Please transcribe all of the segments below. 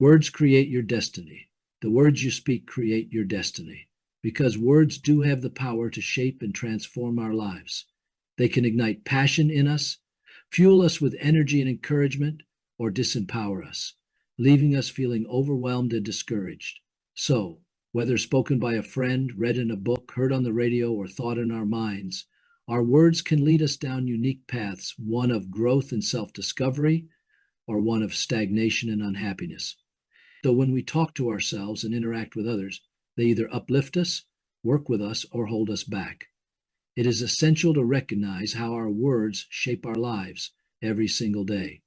Words create your destiny. The words you speak create your destiny because words do have the power to shape and transform our lives. They can ignite passion in us, fuel us with energy and encouragement, or disempower us, leaving us feeling overwhelmed and discouraged. So, whether spoken by a friend, read in a book, heard on the radio, or thought in our minds, our words can lead us down unique paths, one of growth and self discovery, or one of stagnation and unhappiness. So when we talk to ourselves and interact with others, they either uplift us, work with us, or hold us back. It is essential to recognize how our words shape our lives every single day.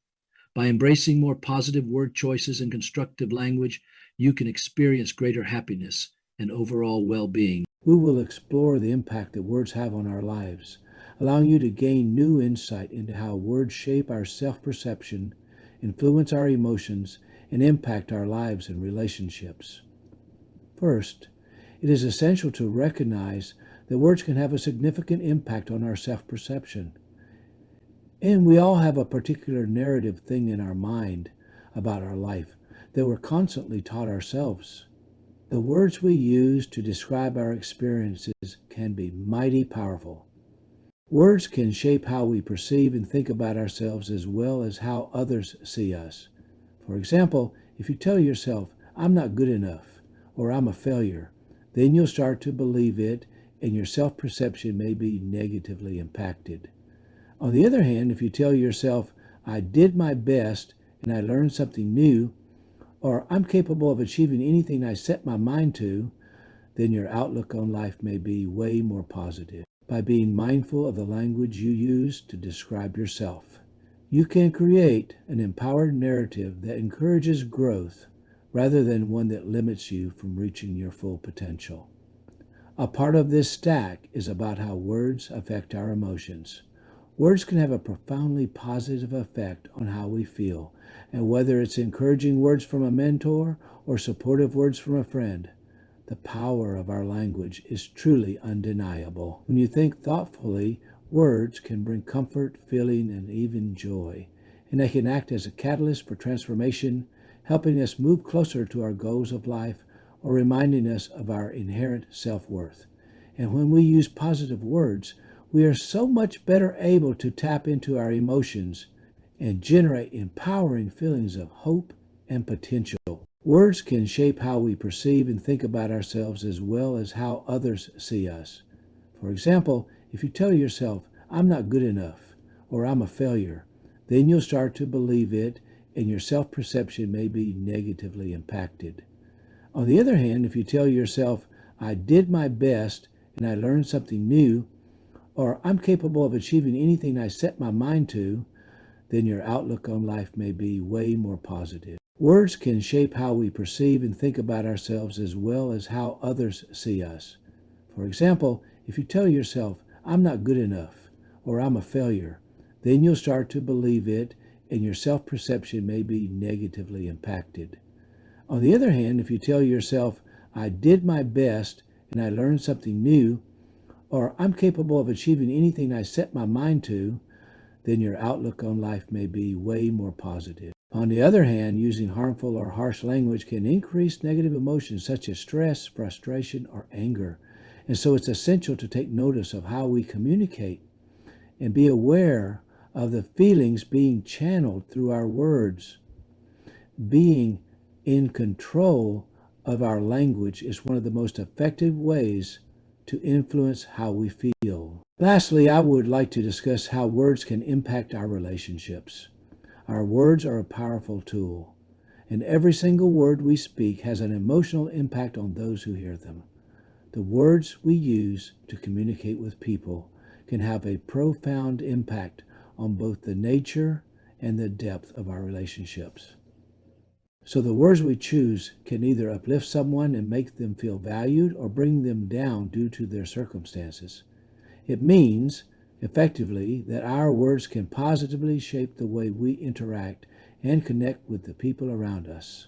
By embracing more positive word choices and constructive language, you can experience greater happiness and overall well being. We will explore the impact that words have on our lives, allowing you to gain new insight into how words shape our self perception, influence our emotions, and impact our lives and relationships. First, it is essential to recognize that words can have a significant impact on our self perception. And we all have a particular narrative thing in our mind about our life that we're constantly taught ourselves. The words we use to describe our experiences can be mighty powerful. Words can shape how we perceive and think about ourselves as well as how others see us. For example, if you tell yourself, "I'm not good enough," or "I'm a failure," then you'll start to believe it and your self-perception may be negatively impacted. On the other hand, if you tell yourself, "I did my best and I learned something new," or "I'm capable of achieving anything I set my mind to," then your outlook on life may be way more positive. By being mindful of the language you use to describe yourself, you can create an empowered narrative that encourages growth rather than one that limits you from reaching your full potential. A part of this stack is about how words affect our emotions. Words can have a profoundly positive effect on how we feel, and whether it's encouraging words from a mentor or supportive words from a friend, the power of our language is truly undeniable. When you think thoughtfully, words can bring comfort, feeling, and even joy, and they can act as a catalyst for transformation, helping us move closer to our goals of life or reminding us of our inherent self-worth. And when we use positive words, we are so much better able to tap into our emotions and generate empowering feelings of hope and potential. Words can shape how we perceive and think about ourselves as well as how others see us. For example, if you tell yourself, "I'm not good enough," or "I'm a failure," then you'll start to believe it and your self-perception may be negatively impacted. On the other hand, if you tell yourself, "I did my best and I learned something new," or "I'm capable of achieving anything I set my mind to," then your outlook on life may be way more positive. Words can shape how we perceive and think about ourselves as well as how others see us. For example, if you tell yourself, "I'm not good enough," or "I'm a failure," then you'll start to believe it and your self-perception may be negatively impacted. On the other hand, if you tell yourself, "I did my best and I learned something new," or "I'm capable of achieving anything I set my mind to," then your outlook on life may be way more positive. On the other hand, using harmful or harsh language can increase negative emotions such as stress, frustration, or anger. And so it's essential to take notice of how we communicate and be aware of the feelings being channeled through our words. Being in control of our language is one of the most effective ways to influence how we feel. Lastly, I would like to discuss how words can impact our relationships. Our words are a powerful tool, and every single word we speak has an emotional impact on those who hear them. The words we use to communicate with people can have a profound impact on both the nature and the depth of our relationships. So the words we choose can either uplift someone and make them feel valued or bring them down due to their circumstances. It means, effectively, that our words can positively shape the way we interact and connect with the people around us.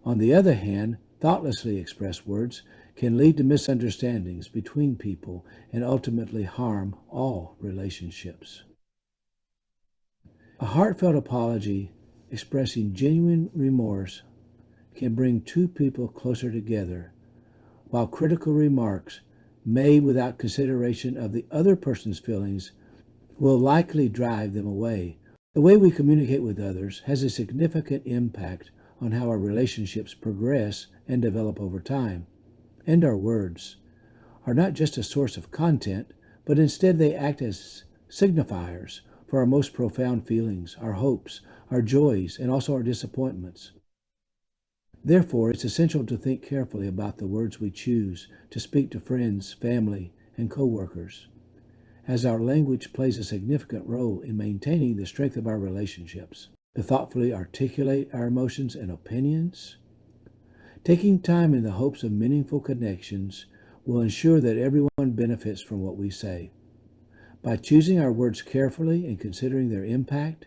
On the other hand, thoughtlessly expressed words can lead to misunderstandings between people and ultimately harm all relationships. A heartfelt apology expressing genuine remorse can bring two people closer together, while critical remarks made without consideration of the other person's feelings will likely drive them away. The way we communicate with others has a significant impact on how our relationships progress and develop over time. And our words are not just a source of content, but instead they act as signifiers for our most profound feelings, our hopes, our joys, and also our disappointments. Therefore, it's essential to think carefully about the words we choose to speak to friends, family, and coworkers, as our language plays a significant role in maintaining the strength of our relationships. To thoughtfully articulate our emotions and opinions, taking time in the hopes of meaningful connections will ensure that everyone benefits from what we say. By choosing our words carefully and considering their impact,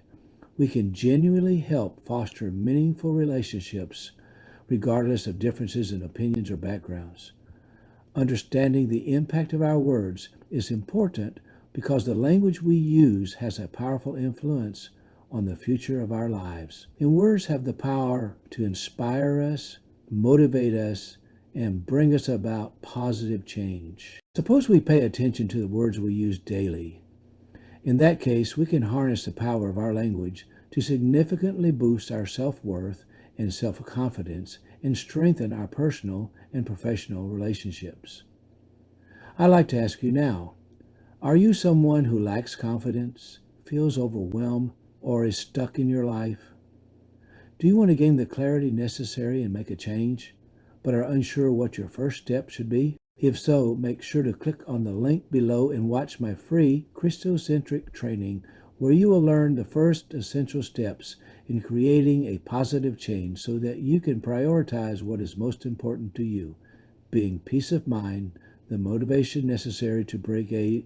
we can genuinely help foster meaningful relationships regardless of differences in opinions or backgrounds. Understanding the impact of our words is important because the language we use has a powerful influence on the future of our lives. And words have the power to inspire us, motivate us, and bring us about positive change. Suppose we pay attention to the words we use daily. In that case, we can harness the power of our language to significantly boost our self-worth and self-confidence and strengthen our personal and professional relationships. I'd like to ask you now, are you someone who lacks confidence, feels overwhelmed, or is stuck in your life? Do you want to gain the clarity necessary and make a change, but are unsure what your first step should be? If so, make sure to click on the link below and watch my free Christocentric training where you will learn the first essential steps in creating a positive change so that you can prioritize what is most important to you, being peace of mind, the motivation necessary to bring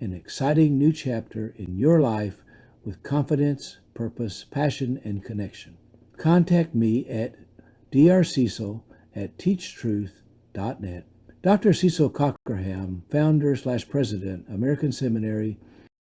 an exciting new chapter in your life with confidence, purpose, passion, and connection. Contact me at drcecil@teachtruth.net. Dr. Cecil Cockerham, founder/president, American Seminary,